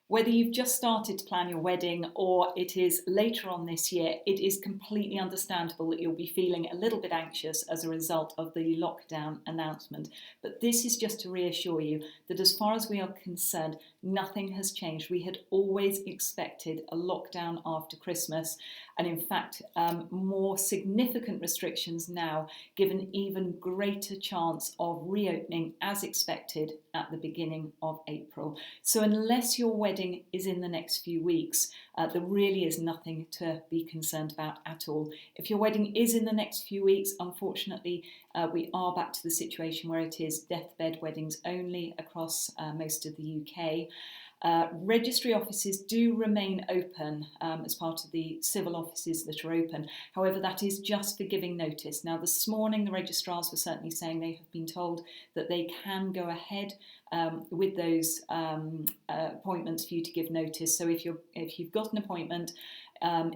Whether you've just started to plan your wedding or it is later on this year, it is completely understandable that you'll be feeling a little bit anxious as a result of the lockdown announcement. But this is just to reassure you that as far as we are concerned, nothing has changed. We had always expected a lockdown after Christmas, and in fact, more significant restrictions now give an even greater chance of reopening as expected at the beginning of April. So unless your wedding is in the next few weeks, there really is nothing to be concerned about at all. If your wedding is in the next few weeks, unfortunately, we are back to the situation where it is deathbed weddings only across most of the UK. Registry offices do remain open as part of the civil offices that are open. However, that is just for giving notice. Now, this morning, the registrars were certainly saying they have been told that they can go ahead with those appointments for you to give notice. So if you've got an appointment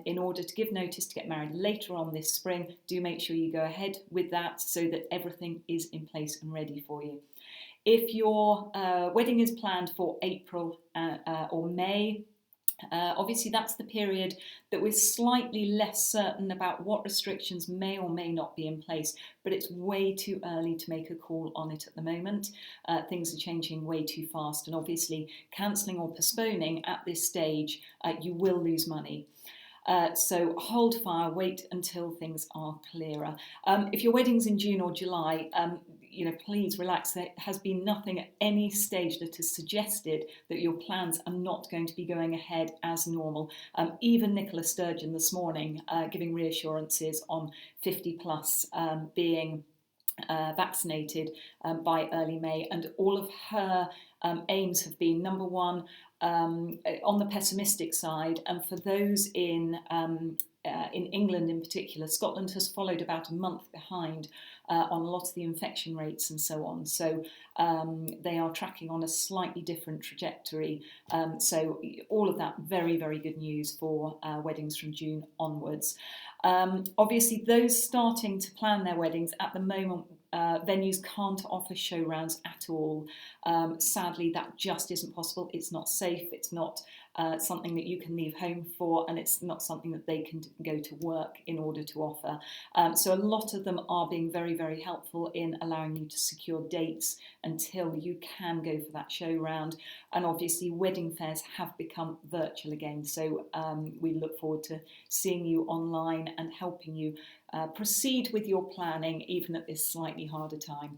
in order to give notice to get married later on this spring, do make sure you go ahead with that so that everything is in place and ready for you. If your wedding is planned for April or May, obviously that's the period that we're slightly less certain about what restrictions may or may not be in place, but it's way too early to make a call on it at the moment. Things are changing way too fast, and obviously cancelling or postponing at this stage, you will lose money. So hold fire, wait until things are clearer. If your wedding's in June or July, please relax. There has been nothing at any stage that has suggested that your plans are not going to be going ahead as normal. Even Nicola Sturgeon this morning giving reassurances on 50 plus being vaccinated by early May, and all of her aims have been, number one, on the pessimistic side, and for those in England in particular, Scotland has followed about a month behind on a lot of the infection rates and so on. So they are tracking on a slightly different trajectory. So all of that very, very good news for weddings from June onwards. Obviously, those starting to plan their weddings at the moment, venues can't offer show rounds at all. Sadly, that just isn't possible. It's not safe. It's not something that you can leave home for, and it's not something that they can go to work in order to offer. So a lot of them are being very, very helpful in allowing you to secure dates until you can go for that show round. And obviously, wedding fairs have become virtual again. So we look forward to seeing you online and helping you proceed with your planning, even at this slightly harder time.